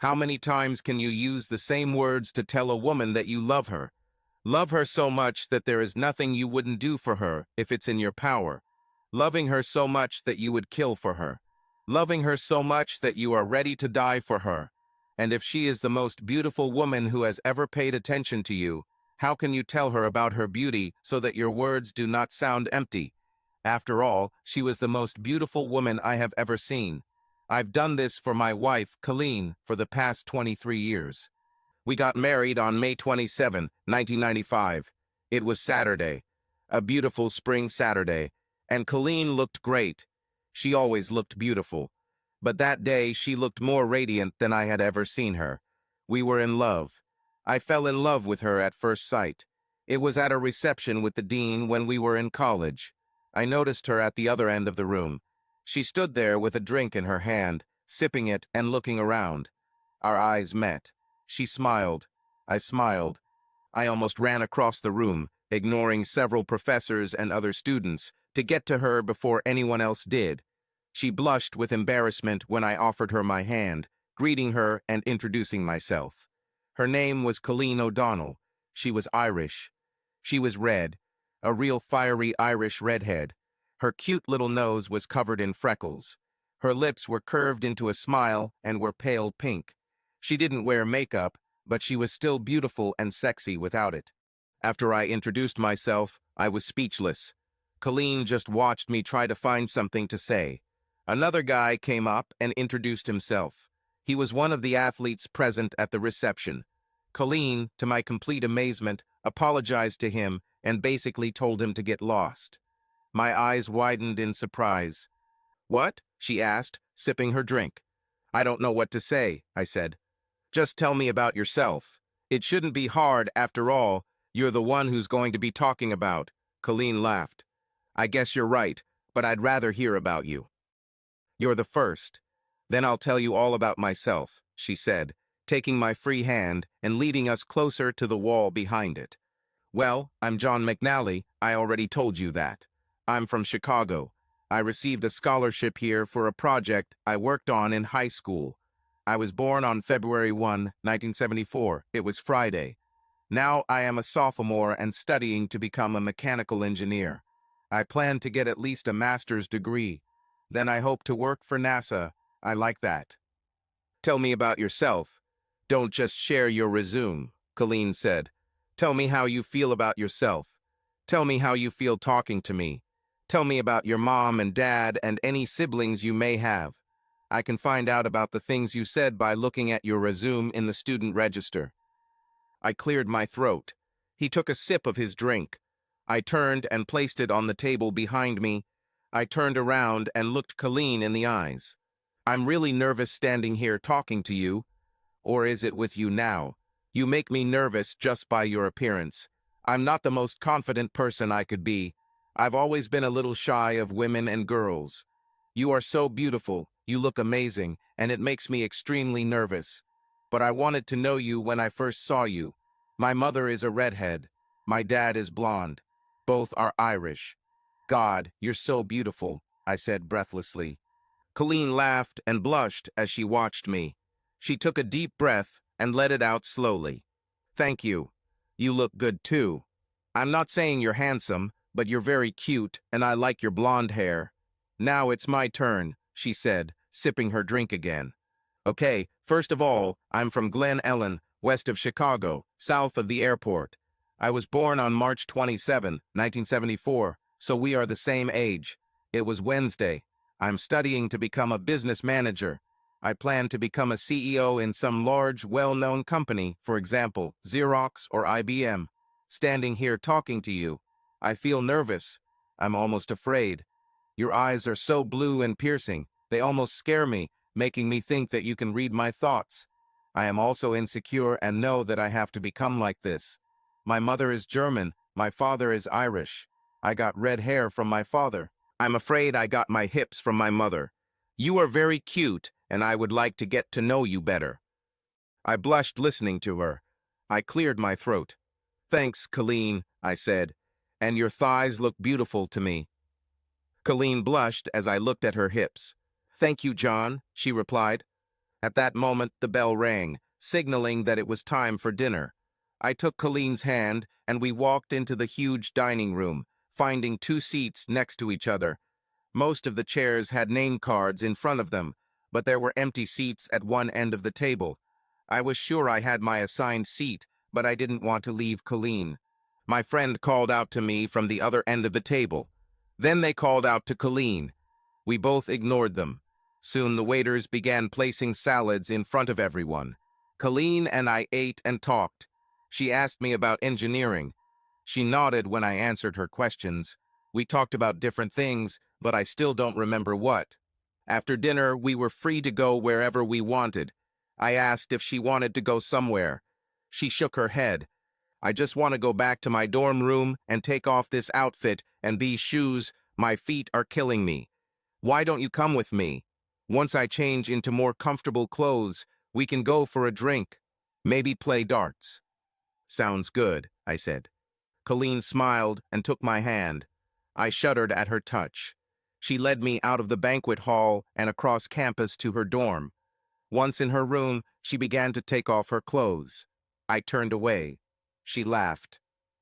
How many times can you use the same words to tell a woman that you love her? Love her so much that there is nothing you wouldn't do for her if it's in your power. Loving her so much that you would kill for her. Loving her so much that you are ready to die for her. And if she is the most beautiful woman who has ever paid attention to you, how can you tell her about her beauty so that your words do not sound empty? After all, she was the most beautiful woman I have ever seen. I've done this for my wife, Colleen, for the past 23 years. We got married on May 27, 1995. It was Saturday, a beautiful spring Saturday, and Colleen looked great. She always looked beautiful. But that day she looked more radiant than I had ever seen her. We were in love. I fell in love with her at first sight. It was at a reception with the dean when we were in college. I noticed her at the other end of the room. She stood there with a drink in her hand, sipping it and looking around. Our eyes met. She smiled. I smiled. I almost ran across the room, ignoring several professors and other students, to get to her before anyone else did. She blushed with embarrassment when I offered her my hand, greeting her and introducing myself. Her name was Colleen O'Donnell. She was Irish. She was red, a real fiery Irish redhead. Her cute little nose was covered in freckles. Her lips were curved into a smile and were pale pink. She didn't wear makeup, but she was still beautiful and sexy without it. After I introduced myself, I was speechless. Colleen just watched me try to find something to say. Another guy came up and introduced himself. He was one of the athletes present at the reception. Colleen, to my complete amazement, apologized to him and basically told him to get lost. My eyes widened in surprise. "What?" she asked, sipping her drink. "I don't know what to say," I said. "Just tell me about yourself. It shouldn't be hard, after all. You're the one who's going to be talking about." Colleen laughed. "I guess you're right, but I'd rather hear about you." "You're the first. Then I'll tell you all about myself," she said, taking my free hand and leading us closer to the wall behind it. "Well, I'm John McNally. I already told you that. I'm from Chicago. I received a scholarship here for a project I worked on in high school. I was born on February 1, 1974. It was Friday. Now I am a sophomore and studying to become a mechanical engineer. I plan to get at least a master's degree. Then I hope to work for NASA. I like that." "Tell me about yourself. Don't just share your resume," Colleen said. "Tell me how you feel about yourself. Tell me how you feel talking to me. Tell me about your mom and dad and any siblings you may have. I can find out about the things you said by looking at your resume in the student register." I cleared my throat. He took a sip of his drink. I turned and placed it on the table behind me. I turned around and looked Colleen in the eyes. "I'm really nervous standing here talking to you. Or is it with you now? You make me nervous just by your appearance. I'm not the most confident person I could be. I've always been a little shy of women and girls. You are so beautiful, you look amazing, and it makes me extremely nervous. But I wanted to know you when I first saw you. My mother is a redhead. My dad is blonde. Both are Irish. God, you're so beautiful," I said breathlessly. Colleen laughed and blushed as she watched me. She took a deep breath and let it out slowly. "Thank you. You look good too. I'm not saying you're handsome, but you're very cute, and I like your blonde hair." "Now it's my turn," she said, sipping her drink again. "Okay, first of all, I'm from Glen Ellen, west of Chicago, south of the airport. I was born on March 27, 1974, so we are the same age. It was Wednesday. I'm studying to become a business manager. I plan to become a CEO in some large, well-known company, for example, Xerox or IBM. Standing here talking to you, I feel nervous. I'm almost afraid. Your eyes are so blue and piercing, they almost scare me, making me think that you can read my thoughts. I am also insecure and know that I have to become like this. My mother is German, my father is Irish. I got red hair from my father. I'm afraid I got my hips from my mother. You are very cute, and I would like to get to know you better." I blushed listening to her. I cleared my throat. "Thanks, Colleen," I said, "and your thighs look beautiful to me." Colleen blushed as I looked at her hips. "Thank you, John," she replied. At that moment, the bell rang, signaling that it was time for dinner. I took Colleen's hand, and we walked into the huge dining room, finding 2 seats next to each other. Most of the chairs had name cards in front of them, but there were empty seats at one end of the table. I was sure I had my assigned seat, but I didn't want to leave Colleen. My friend called out to me from the other end of the table. Then they called out to Colleen. We both ignored them. Soon the waiters began placing salads in front of everyone. Colleen and I ate and talked. She asked me about engineering. She nodded when I answered her questions. We talked about different things, but I still don't remember what. After dinner, we were free to go wherever we wanted. I asked if she wanted to go somewhere. She shook her head. I just want to go back to my dorm room and take off this outfit and these shoes. My feet are killing me. Why don't you come with me? Once I change into more comfortable clothes, we can go for a drink. Maybe play darts. Sounds good, I said. Colleen smiled and took my hand. I shuddered at her touch. She led me out of the banquet hall and across campus to her dorm. Once in her room, she began to take off her clothes. I turned away. She laughed.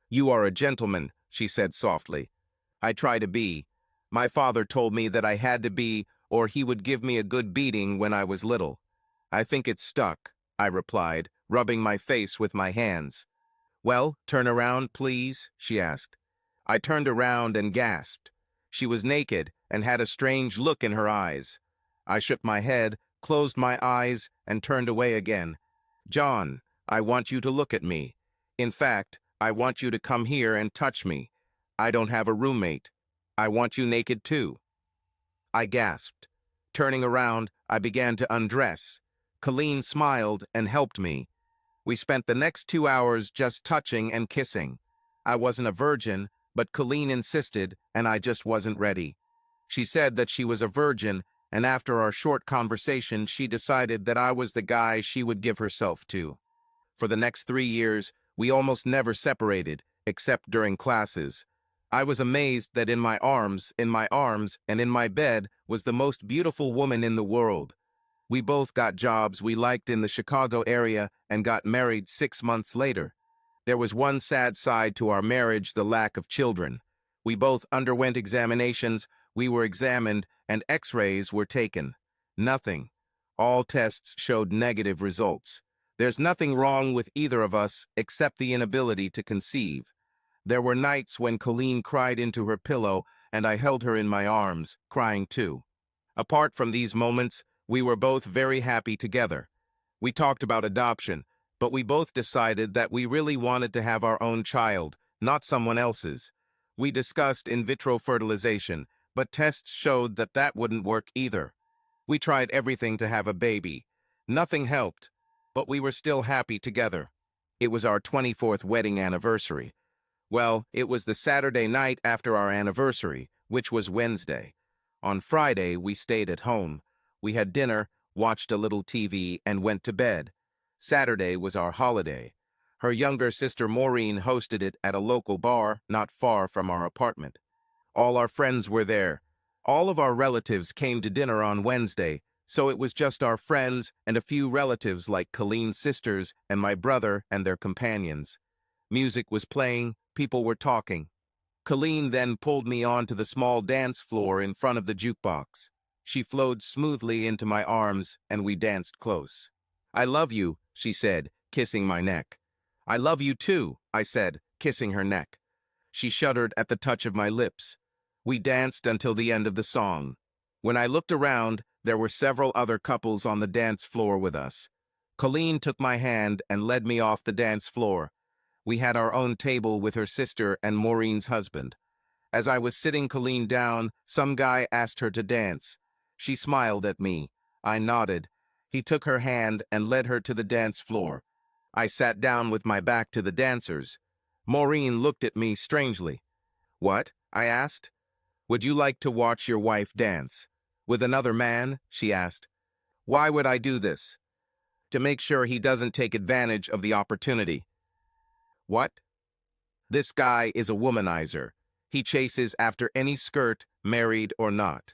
You are a gentleman, she said softly. I try to be. My father told me that I had to be, or he would give me a good beating when I was little. I think it stuck, I replied, rubbing my face with my hands. Well, turn around, please, she asked. I turned around and gasped. She was naked and had a strange look in her eyes. I shook my head, closed my eyes, and turned away again. John, I want you to look at me. In fact, I want you to come here and touch me. I don't have a roommate. I want you naked too. I gasped. Turning around, I began to undress. Colleen smiled and helped me. We spent the next 2 hours just touching and kissing. I wasn't a virgin, but Colleen insisted, and I just wasn't ready. She said that she was a virgin, and after our short conversation, she decided that I was the guy she would give herself to. For the next 3 years, we almost never separated, except during classes. I was amazed that in my arms, and in my bed was the most beautiful woman in the world. We both got jobs we liked in the Chicago area and got married 6 months later. There was one sad side to our marriage, the lack of children. We both underwent examinations, we were examined, and x-rays were taken. Nothing. All tests showed negative results. There's nothing wrong with either of us except the inability to conceive. There were nights when Colleen cried into her pillow and I held her in my arms, crying too. Apart from these moments, we were both very happy together. We talked about adoption, but we both decided that we really wanted to have our own child, not someone else's. We discussed in vitro fertilization, but tests showed that that wouldn't work either. We tried everything to have a baby. Nothing helped, but we were still happy together. It was our 24th wedding anniversary. Well, it was the Saturday night after our anniversary, which was Wednesday. On Friday, we stayed at home. We had dinner, watched a little TV, and went to bed. Saturday was our holiday. Her younger sister Maureen hosted it at a local bar not far from our apartment. All our friends were there. All of our relatives came to dinner on Wednesday, so it was just our friends and a few relatives like Colleen's sisters and my brother and their companions. Music was playing, people were talking. Colleen then pulled me onto the small dance floor in front of the jukebox. She flowed smoothly into my arms, and we danced close. I love you, she said, kissing my neck. I love you too, I said, kissing her neck. She shuddered at the touch of my lips. We danced until the end of the song. When I looked around, there were several other couples on the dance floor with us. Colleen took my hand and led me off the dance floor. We had our own table with her sister and Maureen's husband. As I was sitting Colleen down, some guy asked her to dance. She smiled at me. I nodded. He took her hand and led her to the dance floor. I sat down with my back to the dancers. Maureen looked at me strangely. What? I asked. Would you like to watch your wife dance? With another man? She asked. Why would I do this? To make sure he doesn't take advantage of the opportunity. What? This guy is a womanizer. He chases after any skirt, married or not.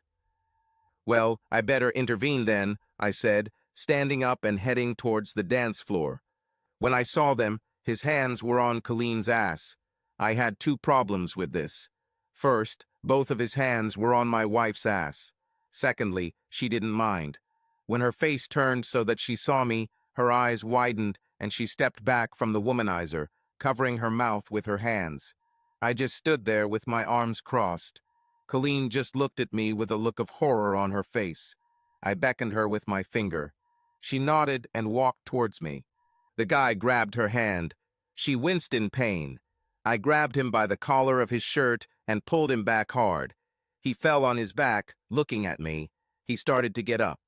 Well, I better intervene then, I said, standing up and heading towards the dance floor. When I saw them, his hands were on Colleen's ass. I had two problems with this. First, both of his hands were on my wife's ass. Secondly, she didn't mind. When her face turned so that she saw me, her eyes widened and she stepped back from the womanizer, covering her mouth with her hands. I just stood there with my arms crossed. Colleen just looked at me with a look of horror on her face. I beckoned her with my finger. She nodded and walked towards me. The guy grabbed her hand. She winced in pain. I grabbed him by the collar of his shirt and pulled him back hard. He fell on his back, looking at me. He started to get up.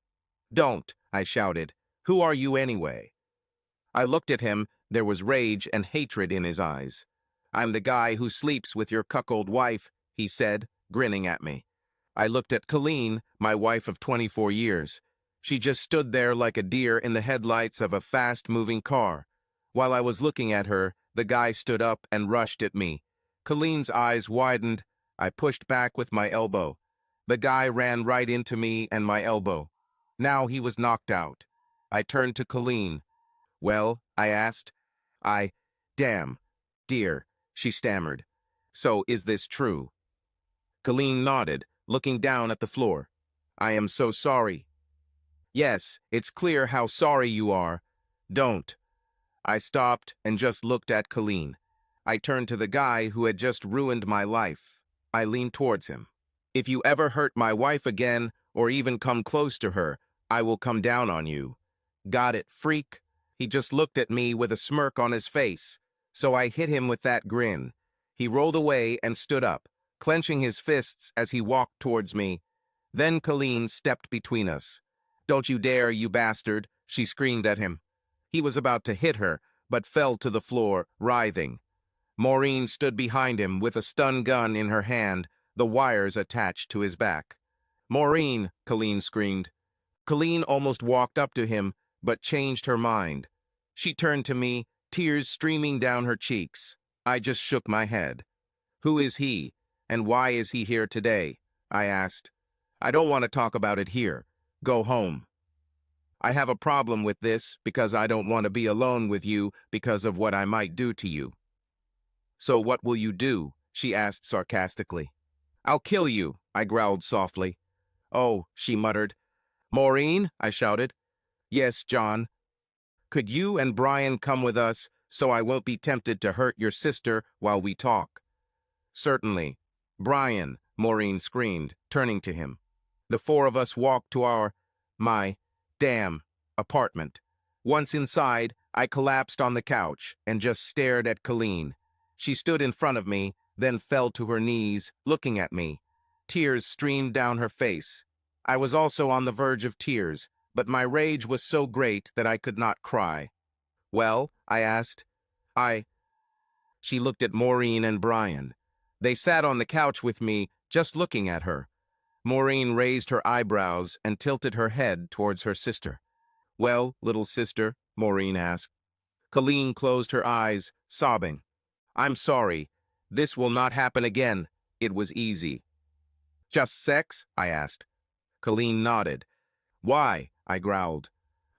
"Don't," I shouted. "Who are you anyway?" I looked at him. There was rage and hatred in his eyes. "I'm the guy who sleeps with your cuckold wife," he said, grinning at me. I looked at Colleen, my wife of 24 years. She just stood there like a deer in the headlights of a fast-moving car. While I was looking at her, the guy stood up and rushed at me. Colleen's eyes widened. I pushed back with my elbow. The guy ran right into me and my elbow. Now he was knocked out. I turned to Colleen. "Well," I asked. Damn, dear," she stammered. "So is this true?" Colleen nodded, looking down at the floor. "I am so sorry." "Yes, it's clear how sorry you are. Don't." I stopped and just looked at Colleen. I turned to the guy who had just ruined my life. I leaned towards him. "If you ever hurt my wife again, or even come close to her, I will come down on you." "Got it, freak?" He just looked at me with a smirk on his face, so I hit him with that grin. He rolled away and stood up, clenching his fists as he walked towards me. Then Colleen stepped between us. "Don't you dare, you bastard," she screamed at him. He was about to hit her, but fell to the floor, writhing. Maureen stood behind him with a stun gun in her hand, the wires attached to his back. "Maureen!" Colleen screamed. Colleen almost walked up to him, but changed her mind. She turned to me, tears streaming down her cheeks. I just shook my head. "Who is he, and why is he here today?" I asked. "I don't want to talk about it here. Go home." "I have a problem with this because I don't want to be alone with you because of what I might do to you." "So what will you do?" she asked sarcastically. "I'll kill you," I growled softly. "Oh," she muttered. "Maureen?" I shouted. "Yes, John." "Could you and Brian come with us so I won't be tempted to hurt your sister while we talk?" "Certainly." "Brian," Maureen screamed, turning to him. The four of us walked to my apartment. Once inside, I collapsed on the couch and just stared at Colleen. She stood in front of me, then fell to her knees, looking at me. Tears streamed down her face. I was also on the verge of tears, but my rage was so great that I could not cry. "Well?" I asked. She looked at Maureen and Brian. They sat on the couch with me, just looking at her. Maureen raised her eyebrows and tilted her head towards her sister. "Well, little sister?" Maureen asked. Colleen closed her eyes, sobbing. "I'm sorry. This will not happen again. It was easy." "Just sex?" I asked. Colleen nodded. "Why?" I growled.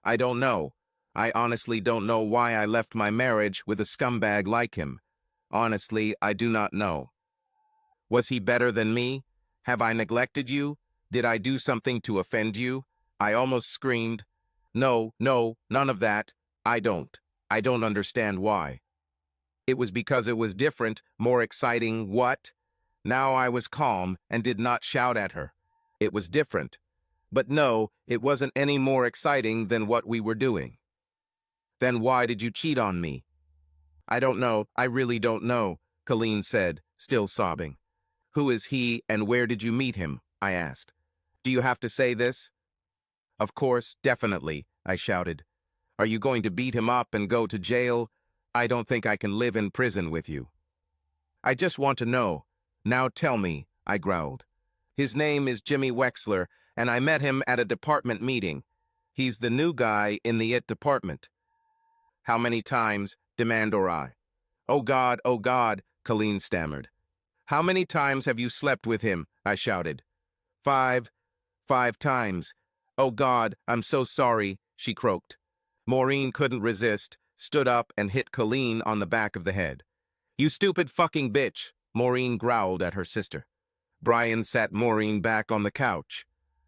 "I don't know. I honestly don't know why I left my marriage with a scumbag like him. Honestly, I do not know." "Was he better than me? Have I neglected you? Did I do something to offend you?" I almost screamed. No, none of that. I don't understand why." "It was because it was different, more exciting, what?" Now I was calm and did not shout at her. "It was different. But no, it wasn't any more exciting than what we were doing." "Then why did you cheat on me?" "I don't know. I really don't know," Colleen said, still sobbing. "Who is he and where did you meet him?" I asked. "Do you have to say this?" "Of course, definitely," I shouted. "Are you going to beat him up and go to jail? I don't think I can live in prison with you." "I just want to know. Now tell me," I growled. "His name is Jimmy Wexler, and I met him at a department meeting. He's the new guy in the IT department." "How many times?" demanded I. Oh God," Colleen stammered. "How many times have you slept with him?" I shouted. Five times." "Oh God, I'm so sorry," she croaked. Maureen couldn't resist, stood up and hit Colleen on the back of the head. You stupid fucking bitch, Maureen growled at her sister. Brian sat Maureen back on the couch.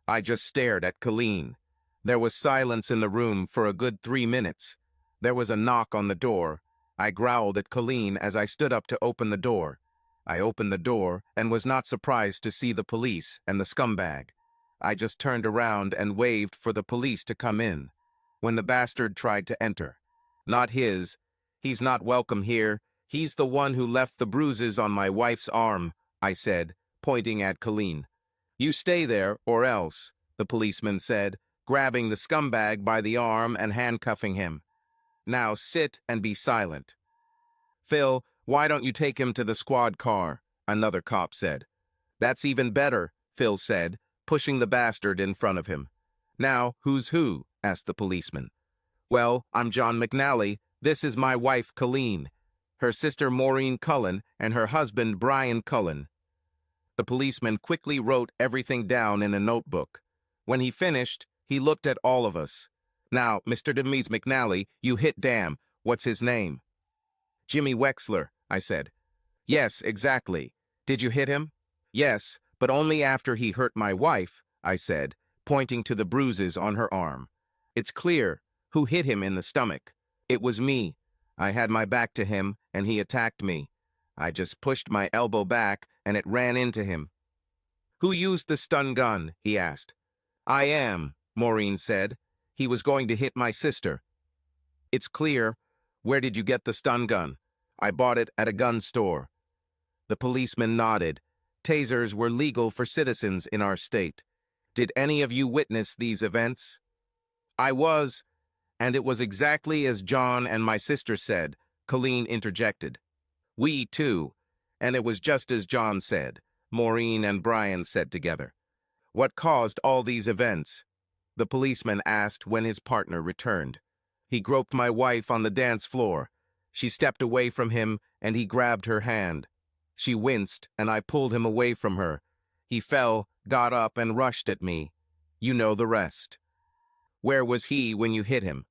I just stared at Colleen. There was silence in the room for a good 3 minutes. There was a knock on the door. I growled at Colleen as I stood up to open the door. I opened the door and was not surprised to see the police and the scumbag. I just turned around and waved for the police to come in. When the bastard tried to enter. Not his. He's not welcome here. He's the one who left the bruises on my wife's arm, I said, pointing at Colleen. You stay there, or else, the policeman said, grabbing the scumbag by the arm and handcuffing him. Now sit and be silent. Phil, why don't you take him to the squad car? Another cop said. That's even better, Phil said, pushing the bastard in front of him. Now, who's who? Asked the policeman. Well, I'm John McNally. This is my wife, Colleen. Her sister, Maureen Cullen, and her husband, Brian Cullen. The policeman quickly wrote everything down in a notebook. When he finished, he looked at all of us. Now, Mr. Demise McNally, you hit Dan. What's his name? Jimmy Wexler, I said. Yes, exactly. Did you hit him? Yes, but only after he hurt my wife, I said, pointing to the bruises on her arm. It's clear. Who hit him in the stomach? It was me. I had my back to him, and he attacked me. I just pushed my elbow back, and it ran into him. Who used the stun gun? He asked. I am, Maureen said. He was going to hit my sister. It's clear. Where did you get the stun gun? I bought it at a gun store. The policeman nodded. Tasers were legal for citizens in our state. Did any of you witness these events? I was, and it was exactly as John and my sister said, Colleen interjected. We, too, and it was just as John said, Maureen and Brian said together. What caused all these events? The policeman asked when his partner returned. He groped my wife on the dance floor. She stepped away from him, and he grabbed her hand. She winced, and I pulled him away from her. He fell, got up, and rushed at me. You know the rest. Where was he when you hit him?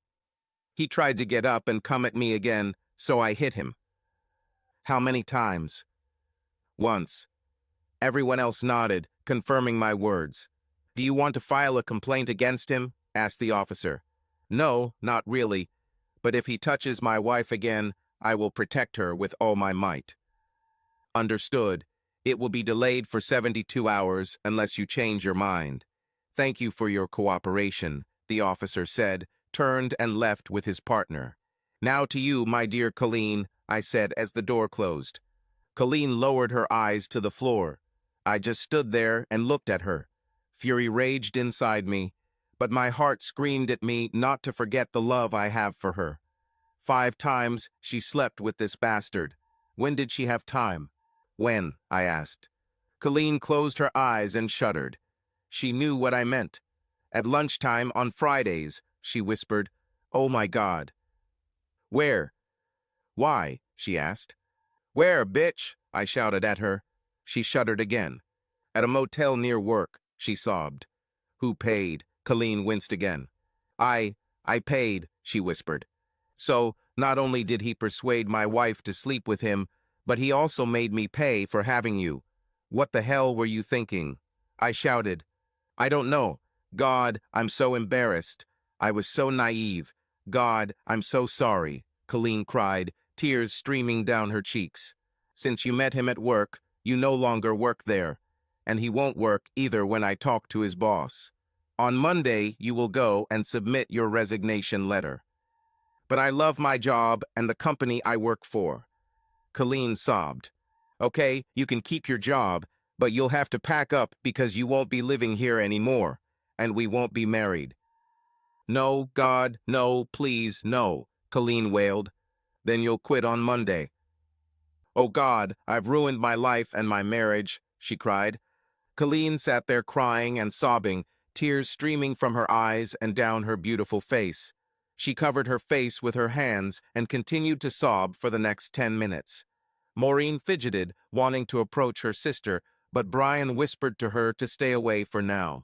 He tried to get up and come at me again, so I hit him. How many times? Once. Everyone else nodded, confirming my words. Do you want to file a complaint against him? Asked the officer. No, not really. But if he touches my wife again, I will protect her with all my might. Understood. It will be delayed for 72 hours unless you change your mind. Thank you for your cooperation, the officer said, turned and left with his partner. Now to you, my dear Colleen, I said as the door closed. Colleen lowered her eyes to the floor. I just stood there and looked at her. Fury raged inside me, but my heart screamed at me not to forget the love I have for her. 5 times she slept with this bastard. When did she have time? When? I asked. Colleen closed her eyes and shuddered. She knew what I meant. At lunchtime on Fridays, she whispered, Oh my God. Where? Why? She asked. Where, bitch? I shouted at her. She shuddered again. At a motel near work, she sobbed. Who paid? Colleen winced again. I paid, she whispered. So, not only did he persuade my wife to sleep with him, but he also made me pay for having you. What the hell were you thinking? I shouted. I don't know. God, I'm so embarrassed. I was so naive. God, I'm so sorry, Colleen cried, tears streaming down her cheeks. Since you met him at work, you no longer work there. And he won't work either when I talk to his boss. On Monday, you will go and submit your resignation letter. But I love my job and the company I work for. Colleen sobbed. Okay, you can keep your job, but you'll have to pack up because you won't be living here anymore, and we won't be married. No, God, no, please, no, Colleen wailed. Then you'll quit on Monday. Oh God, I've ruined my life and my marriage, she cried. Colleen sat there crying and sobbing, tears streaming from her eyes and down her beautiful face. She covered her face with her hands and continued to sob for the next 10 minutes. Maureen fidgeted, wanting to approach her sister, but Brian whispered to her to stay away for now.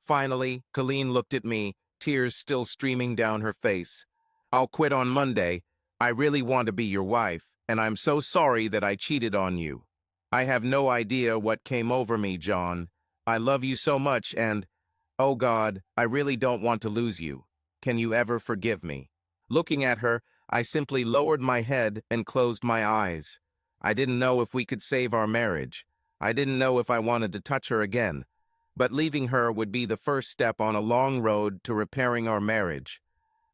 Finally, Colleen looked at me, tears still streaming down her face. "I'll quit on Monday. I really want to be your wife, and I'm so sorry that I cheated on you. I have no idea what came over me, John. I love you so much and, oh God, I really don't want to lose you. Can you ever forgive me?" Looking at her, I simply lowered my head and closed my eyes. I didn't know if we could save our marriage. I didn't know if I wanted to touch her again. But leaving her would be the first step on a long road to repairing our marriage.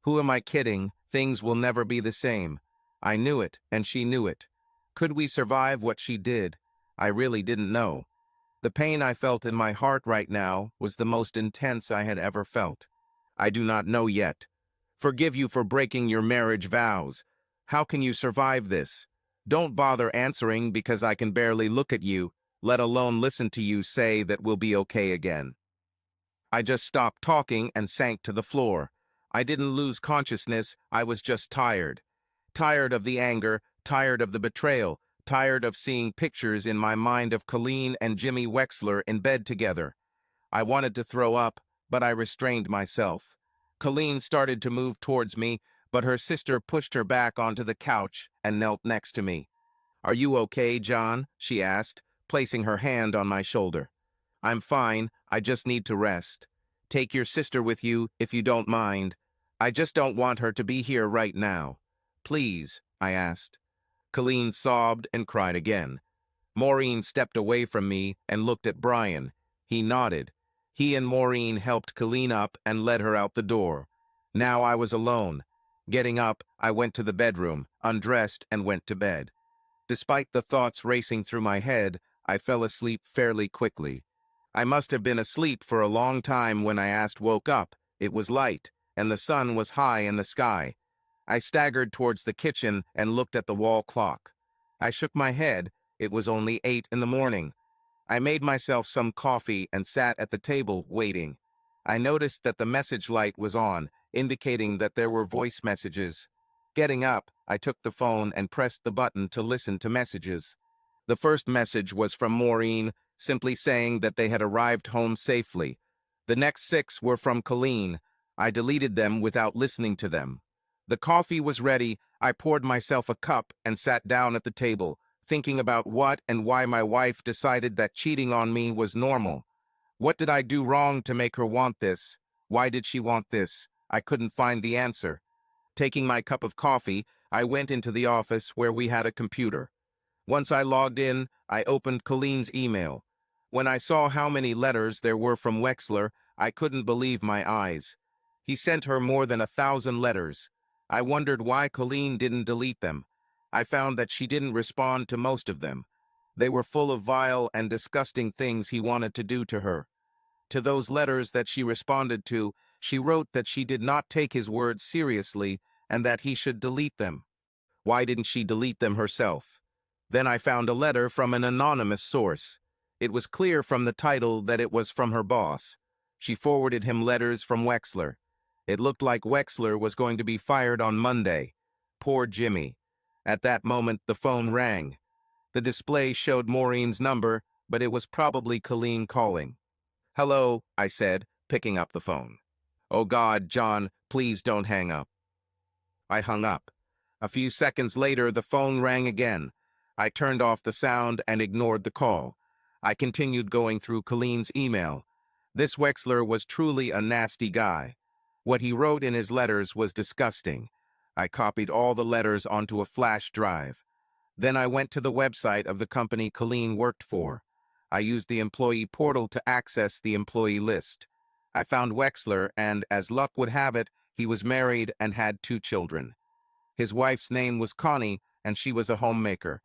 Who am I kidding? Things will never be the same. I knew it, and she knew it. Could we survive what she did? I really didn't know. The pain I felt in my heart right now was the most intense I had ever felt. I do not know yet. Forgive you for breaking your marriage vows. How can you survive this? Don't bother answering because I can barely look at you, let alone listen to you say that we'll be okay again. I just stopped talking and sank to the floor. I didn't lose consciousness, I was just tired. Tired of the anger, tired of the betrayal, tired of seeing pictures in my mind of Colleen and Jimmy Wexler in bed together. I wanted to throw up, but I restrained myself. Colleen started to move towards me, but her sister pushed her back onto the couch and knelt next to me. "Are you okay, John?" she asked, placing her hand on my shoulder. "I'm fine, I just need to rest. Take your sister with you, if you don't mind. I just don't want her to be here right now. Please," I asked. Colleen sobbed and cried again. Maureen stepped away from me and looked at Brian. He nodded. He and Maureen helped Colleen up and led her out the door. Now I was alone. Getting up, I went to the bedroom, undressed, and went to bed. Despite the thoughts racing through my head, I fell asleep fairly quickly. I must have been asleep for a long time when woke up. It was light, and the sun was high in the sky. I staggered towards the kitchen and looked at the wall clock. I shook my head. It was only 8 in the morning. I made myself some coffee and sat at the table waiting. I noticed that the message light was on, indicating that there were voice messages. Getting up, I took the phone and pressed the button to listen to messages. The first message was from Maureen, simply saying that they had arrived home safely. The next 6 were from Colleen. I deleted them without listening to them. The coffee was ready. I poured myself a cup and sat down at the table, thinking about what and why my wife decided that cheating on me was normal. What did I do wrong to make her want this? Why did she want this? I couldn't find the answer. Taking my cup of coffee, I went into the office where we had a computer. Once I logged in, I opened Colleen's email. When I saw how many letters there were from Wexler, I couldn't believe my eyes. He sent her more than 1,000 letters. I wondered why Colleen didn't delete them. I found that she didn't respond to most of them. They were full of vile and disgusting things he wanted to do to her. To those letters that she responded to, she wrote that she did not take his words seriously and that he should delete them. Why didn't she delete them herself? Then I found a letter from an anonymous source. It was clear from the title that it was from her boss. She forwarded him letters from Wexler. It looked like Wexler was going to be fired on Monday. Poor Jimmy. At that moment, the phone rang. The display showed Maureen's number, but it was probably Colleen calling. "Hello," I said, picking up the phone. "Oh God, John, please don't hang up." I hung up. A few seconds later, the phone rang again. I turned off the sound and ignored the call. I continued going through Colleen's email. This Wexler was truly a nasty guy. What he wrote in his letters was disgusting. I copied all the letters onto a flash drive. Then I went to the website of the company Colleen worked for. I used the employee portal to access the employee list. I found Wexler, and as luck would have it, he was married and had 2 children. His wife's name was Connie, and she was a homemaker.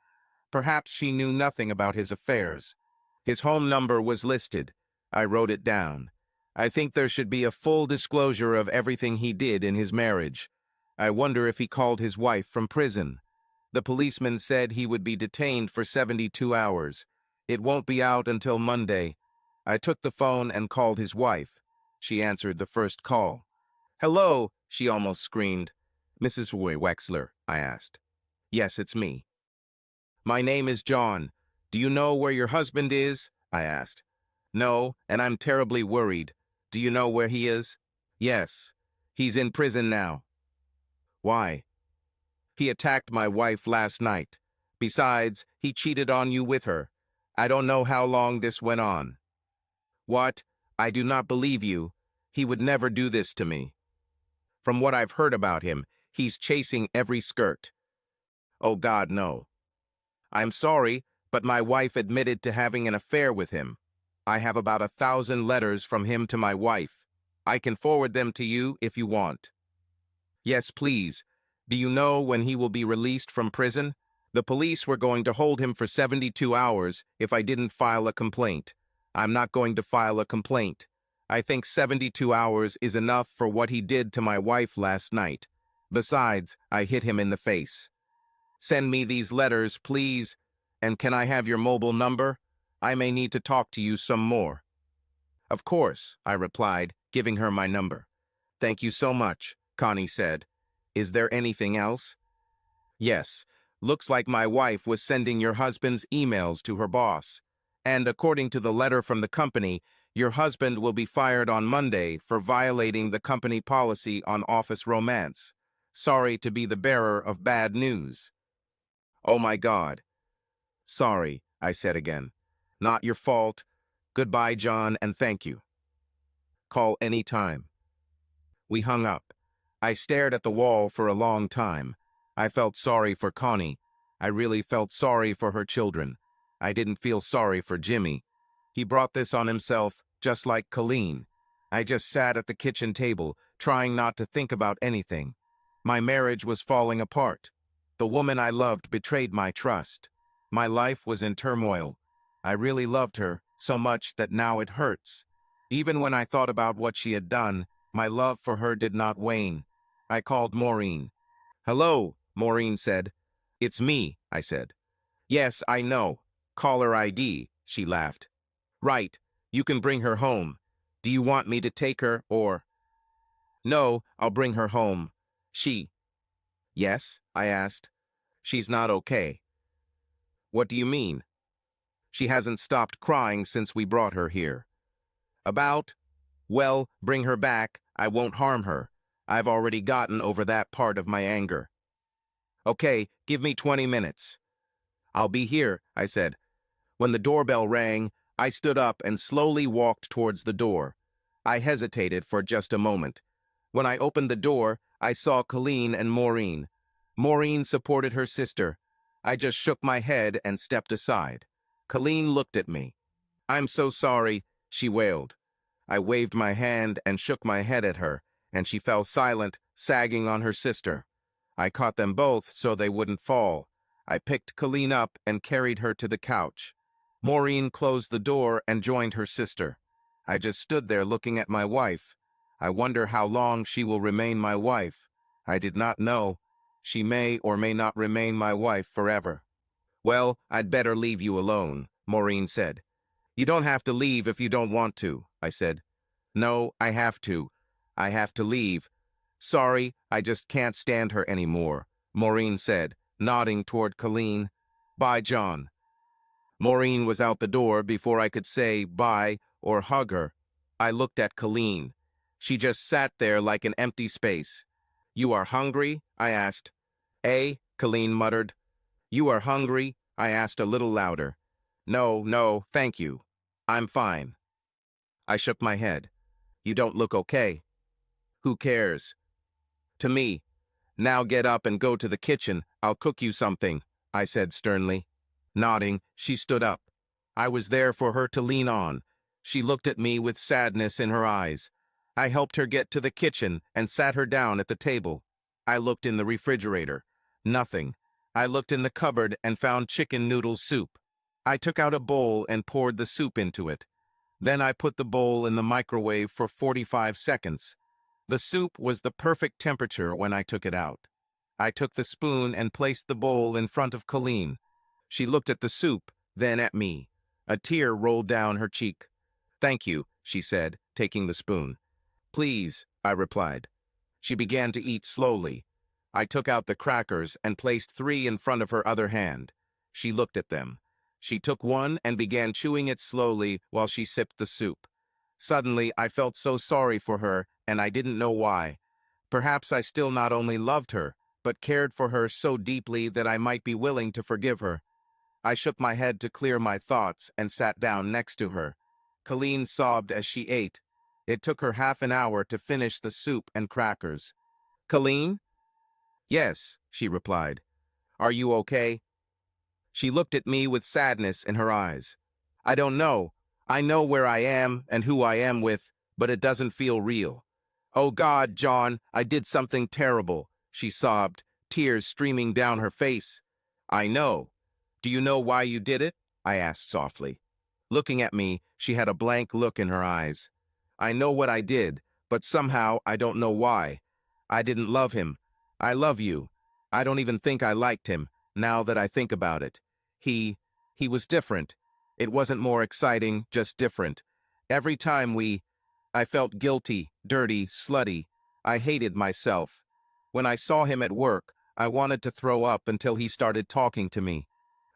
Perhaps she knew nothing about his affairs. His home number was listed. I wrote it down. I think there should be a full disclosure of everything he did in his marriage. I wonder if he called his wife from prison. The policeman said he would be detained for 72 hours. It won't be out until Monday. I took the phone and called his wife. She answered the first call. "Hello," she almost screamed. "Mrs. Wexler?" I asked. "Yes, it's me." "My name is John. Do you know where your husband is?" I asked. "No, and I'm terribly worried. Do you know where he is?" Yes. He's in prison now. Why? He attacked my wife last night. Besides, he cheated on you with her. I don't know how long this went on. What? I do not believe you. He would never do this to me. From what I've heard about him, he's chasing every skirt. Oh God, no. I'm sorry, but my wife admitted to having an affair with him. I have about 1,000 letters from him to my wife. I can forward them to you if you want. Yes, please. Do you know when he will be released from prison? The police were going to hold him for 72 hours if I didn't file a complaint. I'm not going to file a complaint. I think 72 hours is enough for what he did to my wife last night. Besides, I hit him in the face. Send me these letters, please. And can I have your mobile number? I may need to talk to you some more. Of course, I replied, giving her my number. Thank you so much, Connie said. Is there anything else? Yes. Looks like my wife was sending your husband's emails to her boss. And according to the letter from the company, your husband will be fired on Monday for violating the company policy on office romance. Sorry to be the bearer of bad news. Oh my God. Sorry, I said again. Not your fault. Goodbye, John, and thank you. Call any time. We hung up. I stared at the wall for a long time. I felt sorry for Connie. I really felt sorry for her children. I didn't feel sorry for Jimmy. He brought this on himself, just like Colleen. I just sat at the kitchen table, trying not to think about anything. My marriage was falling apart. The woman I loved betrayed my trust. My life was in turmoil. I really loved her, so much that now it hurts. Even when I thought about what she had done, my love for her did not wane. I called Maureen. Hello, Maureen said. It's me, I said. Yes, I know. Caller ID, she laughed. Right, you can bring her home. Do you want me to take her, or? No, I'll bring her home. She. Yes, I asked. She's not okay. What do you mean? She hasn't stopped crying since we brought her here. About? Well, bring her back. I won't harm her. I've already gotten over that part of my anger. Okay, give me 20 minutes. I'll be here, I said. When the doorbell rang, I stood up and slowly walked towards the door. I hesitated for just a moment. When I opened the door, I saw Colleen and Maureen. Maureen supported her sister. I just shook my head and stepped aside. Colleen looked at me. I'm so sorry, she wailed. I waved my hand and shook my head at her, and she fell silent, sagging on her sister. I caught them both so they wouldn't fall. I picked Colleen up and carried her to the couch. Maureen closed the door and joined her sister. I just stood there looking at my wife. I wonder how long she will remain my wife. I did not know. She may or may not remain my wife forever. Well, I'd better leave you alone, Maureen said. You don't have to leave if you don't want to, I said. No, I have to. I have to leave. Sorry, I just can't stand her anymore, Maureen said, nodding toward Colleen. Bye, John. Maureen was out the door before I could say bye or hug her. I looked at Colleen. She just sat there like an empty space. You are hungry? I asked. Eh? Colleen muttered. You are hungry? I asked a little louder. No, thank you. I'm fine. I shook my head. You don't look okay. Who cares? To me. Now get up and go to the kitchen. I'll cook you something, I said sternly. Nodding, she stood up. I was there for her to lean on. She looked at me with sadness in her eyes. I helped her get to the kitchen and sat her down at the table. I looked in the refrigerator. Nothing. I looked in the cupboard and found chicken noodle soup. I took out a bowl and poured the soup into it. Then I put the bowl in the microwave for 45 seconds. The soup was the perfect temperature when I took it out. I took the spoon and placed the bowl in front of Colleen. She looked at the soup, then at me. A tear rolled down her cheek. Thank you, she said, taking the spoon. Please, I replied. She began to eat slowly. I took out the crackers and placed 3 in front of her other hand. She looked at them. She took one and began chewing it slowly while she sipped the soup. Suddenly, I felt so sorry for her and I didn't know why. Perhaps I still not only loved her, but cared for her so deeply that I might be willing to forgive her. I shook my head to clear my thoughts and sat down next to her. Colleen sobbed as she ate. It took her half an hour to finish the soup and crackers. Colleen? Yes, she replied. Are you okay? She looked at me with sadness in her eyes. I don't know. I know where I am and who I am with, but it doesn't feel real. Oh God, John, I did something terrible, she sobbed, tears streaming down her face. I know. Do you know why you did it? I asked softly. Looking at me, she had a blank look in her eyes. I know what I did, but somehow I don't know why. I didn't love him. I love you. I don't even think I liked him, now that I think about it. He was different. It wasn't more exciting, just different. Every time I felt guilty, dirty, slutty. I hated myself. When I saw him at work, I wanted to throw up until he started talking to me.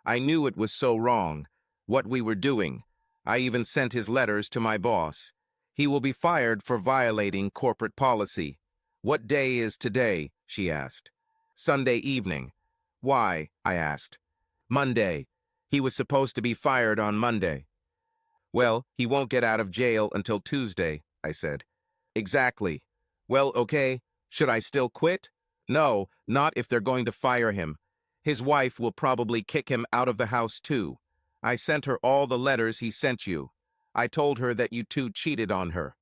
I knew it was so wrong, what we were doing. I even sent his letters to my boss. He will be fired for violating corporate policy. What day is today? She asked. Sunday evening. Why? I asked. Monday. He was supposed to be fired on Monday. Well, he won't get out of jail until Tuesday, I said. Exactly. Well, okay. Should I still quit? No, not if they're going to fire him. His wife will probably kick him out of the house too. I sent her all the letters he sent you. I told her that you two cheated on her.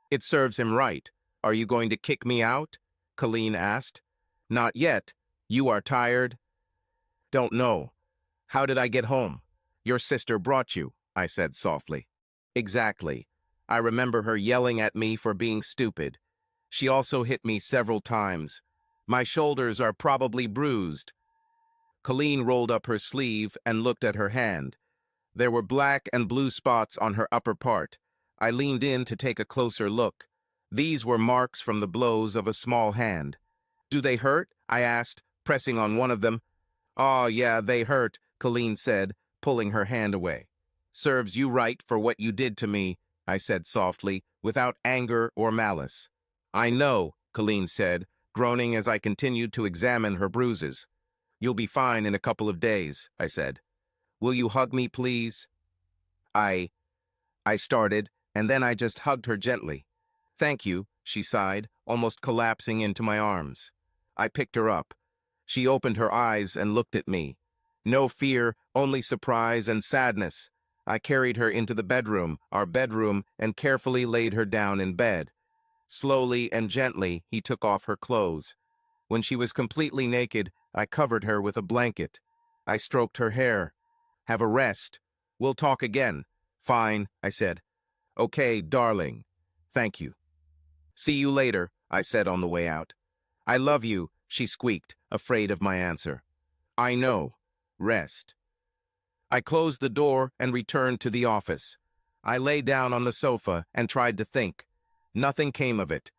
It serves him right. Are you going to kick me out? Colleen asked. Not yet. You are tired? Don't know. How did I get home? Your sister brought you, I said softly. Exactly. I remember her yelling at me for being stupid. She also hit me several times. My shoulders are probably bruised. Colleen rolled up her sleeve and looked at her hand. There were black and blue spots on her upper part. I leaned in to take a closer look. These were marks from the blows of a small hand. Do they hurt? I asked, pressing on one of them. Oh, yeah, they hurt, Colleen said, pulling her hand away. Serves you right for what you did to me, I said softly, without anger or malice. I know, Colleen said, groaning as I continued to examine her bruises. You'll be fine in a couple of days, I said. Will you hug me, please? I started, and then I just hugged her gently. Thank you, she sighed, almost collapsing into my arms. I picked her up. She opened her eyes and looked at me. No fear, only surprise and sadness. I carried her into the bedroom, our bedroom, and carefully laid her down in bed. Slowly and gently, he took off her clothes. When she was completely naked, I covered her with a blanket. I stroked her hair. Have a rest. We'll talk again. Fine, I said. Okay, darling. Thank you. See you later, I said on the way out. I love you, she squeaked, afraid of my answer. I know. Rest. I closed the door and returned to the office. I lay down on the sofa and tried to think. Nothing came of it.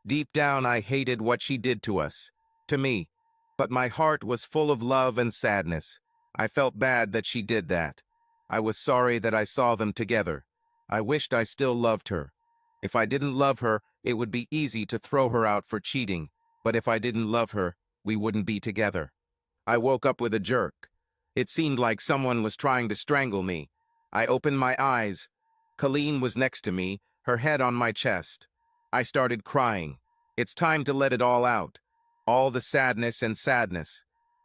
Deep down, I hated what she did to us. To me. But my heart was full of love and sadness. I felt bad that she did that. I was sorry that I saw them together. I wished I still loved her. If I didn't love her, it would be easy to throw her out for cheating. But if I didn't love her, we wouldn't be together. I woke up with a jerk. It seemed like someone was trying to strangle me. I opened my eyes. Colleen was next to me, her head on my chest. I started crying. It's time to let it all out. All the sadness and sadness.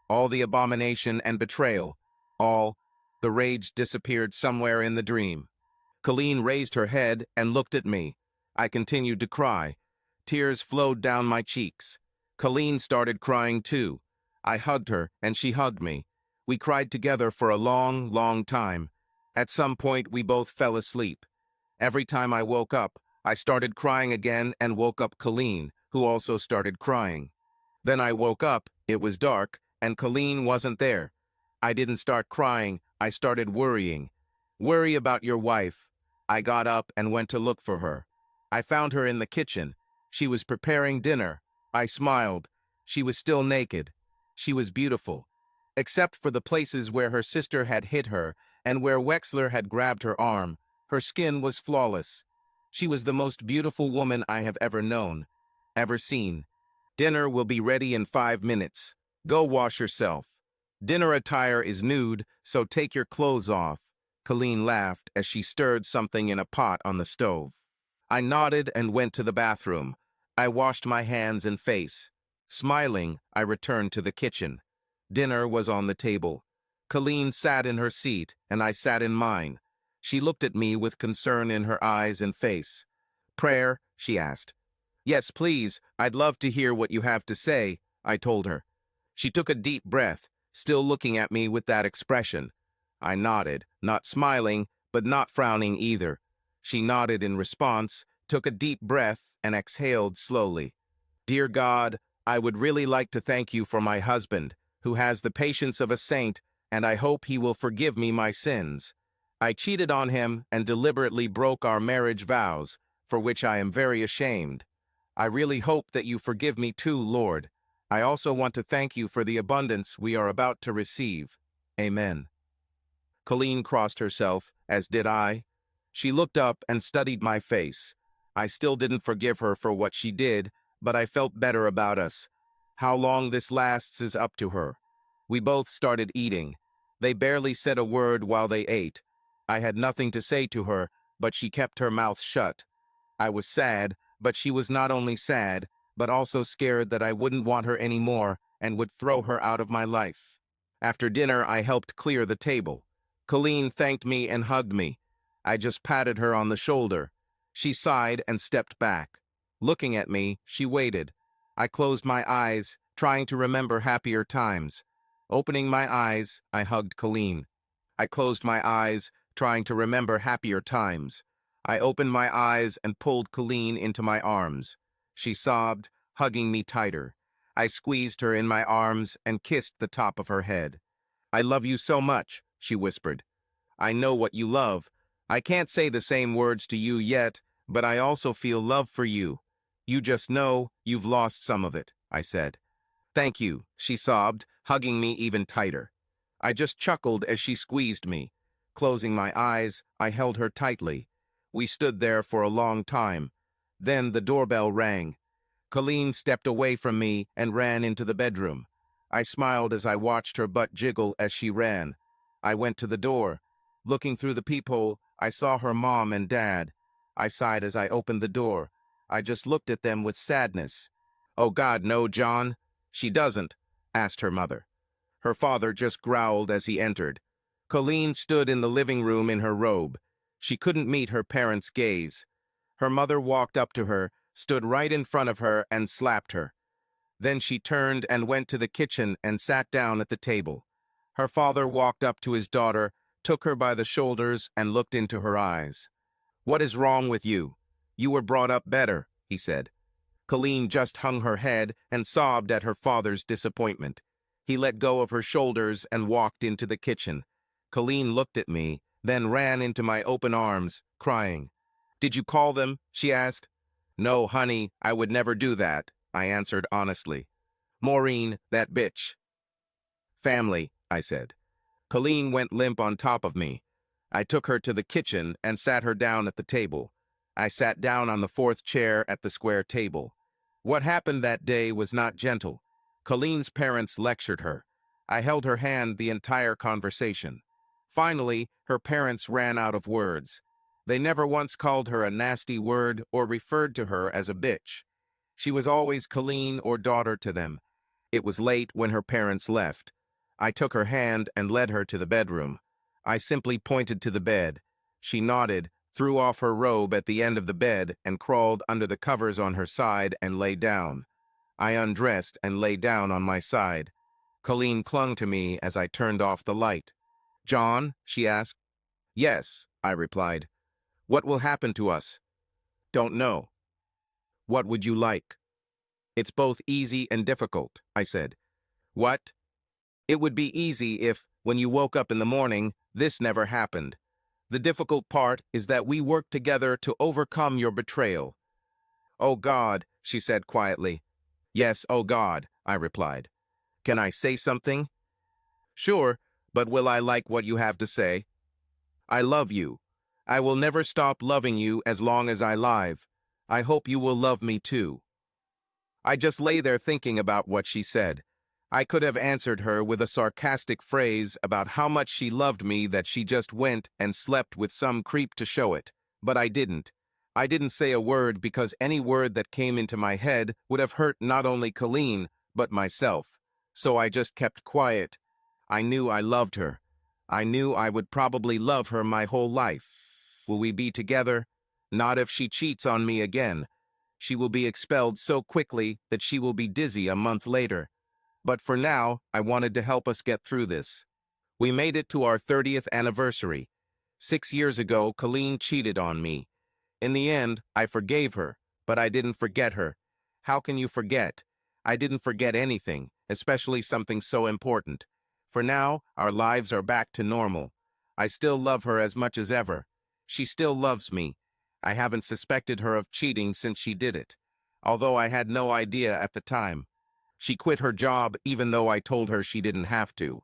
All the abomination and betrayal. All. The rage disappeared somewhere in the dream. Colleen raised her head and looked at me. I continued to cry. Tears flowed down my cheeks. Colleen started crying too. I hugged her and she hugged me. We cried together for a long, long time. At some point, we both fell asleep. Every time I woke up, I started crying again and woke up Colleen, who also started crying. Then I woke up, it was dark, and Colleen wasn't there. I didn't start crying, I started worrying. Worry about your wife. I got up and went to look for her. I found her in the kitchen. She was preparing dinner. I smiled. She was still naked. She was beautiful. Except for the places where her sister had hit her and where Wexler had grabbed her arm, her skin was flawless. She was the most beautiful woman I have ever known, ever seen. Dinner will be ready in 5 minutes. Go wash yourself. Dinner attire is nude, so take your clothes off. Colleen laughed as she stirred something in a pot on the stove. I nodded and went to the bathroom. I washed my hands and face. Smiling, I returned to the kitchen. Dinner was on the table. Colleen sat in her seat, and I sat in mine. She looked at me with concern in her eyes and face. "Prayer?" she asked. "Yes, please. I'd love to hear what you have to say," I told her. She took a deep breath, still looking at me with that expression. I nodded, not smiling, but not frowning either. She nodded in response, took a deep breath, and exhaled slowly. "Dear God, I would really like to thank you for my husband, who has the patience of a saint, and I hope he will forgive me my sins. I cheated on him and deliberately broke our marriage vows, for which I am very ashamed. I really hope that you forgive me too, Lord. I also want to thank you for the abundance we are about to receive. Amen." Colleen crossed herself, as did I. She looked up and studied my face. I still didn't forgive her for what she did, but I felt better about us. How long this lasts is up to her. We both started eating. They barely said a word while they ate. I had nothing to say to her, but she kept her mouth shut. I was sad, but she was not only sad, but also scared that I wouldn't want her anymore and would throw her out of my life. After dinner, I helped clear the table. Colleen thanked me and hugged me. I just patted her on the shoulder. She sighed and stepped back. Looking at me, she waited. I closed my eyes, trying to remember happier times. Opening my eyes, I hugged Colleen. I closed my eyes, trying to remember happier times. I opened my eyes and pulled Colleen into my arms. She sobbed, hugging me tighter. I squeezed her in my arms and kissed the top of her head. "I love you so much," she whispered. "I know what you love. I can't say the same words to you yet, but I also feel love for you. You just know you've lost some of it," I said. "Thank you," she sobbed, hugging me even tighter. I just chuckled as she squeezed me. Closing my eyes, I held her tightly. We stood there for a long time. Then the doorbell rang. Colleen stepped away from me and ran into the bedroom. I smiled as I watched her butt jiggle as she ran. I went to the door. Looking through the peephole, I saw her mom and dad. I sighed as I opened the door. I just looked at them with sadness. "Oh God, no, John." "She doesn't?" asked her mother. Her father just growled as he entered. Colleen stood in the living room in her robe. She couldn't meet her parents' gaze. Her mother walked up to her, stood right in front of her, and slapped her. Then she turned and went to the kitchen and sat down at the table. Her father walked up to his daughter, took her by the shoulders, and looked into her eyes. "What is wrong with you? You were brought up better," he said. Colleen just hung her head and sobbed at her father's disappointment. He let go of her shoulders and walked into the kitchen. Colleen looked at me, then ran into my open arms, crying. "Did you call them?" she asked. "No, honey, I would never do that," I answered honestly. "Maureen, that bitch." "Family," I said. Colleen went limp on top of me. I took her to the kitchen and sat her down at the table. I sat down on the fourth chair at the square table. What happened that day was not gentle. Colleen's parents lectured her. I held her hand the entire conversation. Finally, her parents ran out of words. They never once called her a nasty word or referred to her as a bitch. She was always Colleen or daughter to them. It was late when her parents left. I took her hand and led her to the bedroom. I simply pointed to the bed. She nodded, threw off her robe at the end of the bed, and crawled under the covers on her side and lay down. I undressed and lay down on my side. Colleen clung to me as I turned off the light. "John?" she asked. "Yes," I replied. "What will happen to us?" "Don't know." "What would you like?" "It's both easy and difficult," I said. "What?" "It would be easy if, when you woke up in the morning, this never happened. The difficult part is that we work together to overcome your betrayal." "Oh God," she said quietly. "Yes, oh God," I replied. "Can I say something?" "Sure, but will I like what you have to say?" "I love you." I will never stop loving you as long as I live. I hope you will love me too. I just lay there thinking about what she said. I could have answered her with a sarcastic phrase about how much she loved me that she just went and slept with some creep to show it, but I didn't. I didn't say a word because any word that came into my head would have hurt not only Colleen, but myself. So I just kept quiet. I knew I loved her. I knew I would probably love her my whole life. Will we be together? Not if she cheats on me again. She will be expelled so quickly that she will be dizzy a month later. But for now, I wanted to help us get through this. We made it to our 30th anniversary. 6 years ago, Colleen cheated on me. In the end, I forgave her, but I didn't forget her. How can you forget? I didn't forget anything, especially something so important. For now, our lives are back to normal. I still love her as much as ever. She still loves me. I haven't suspected her of cheating since she did it, although I had no idea at the time. She quit her job even though I told her she didn't have to.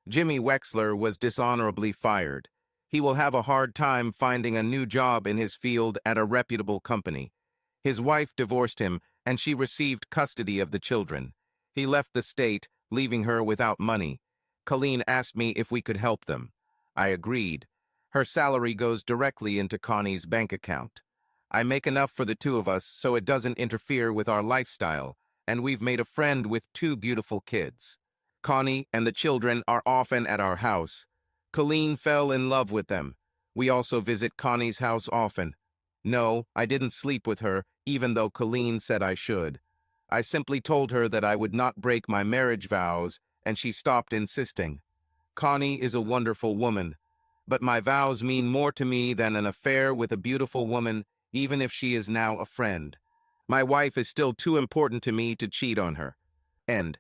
Jimmy Wexler was dishonorably fired. He will have a hard time finding a new job in his field at a reputable company. His wife divorced him, and she received custody of the children. He left the state, leaving her without money. Colleen asked me if we could help them. I agreed. Her salary goes directly into Connie's bank account. I make enough for the two of us so it doesn't interfere with our lifestyle, and we've made a friend with two beautiful kids. Connie and the children are often at our house. Colleen fell in love with them. We also visit Connie's house often. No, I didn't sleep with her, even though Colleen said I should. I simply told her that I would not break my marriage vows, and she stopped insisting. Connie is a wonderful woman, but my vows mean more to me than an affair with a beautiful woman, even if she is now a friend. My wife is still too important to me to cheat on her. End.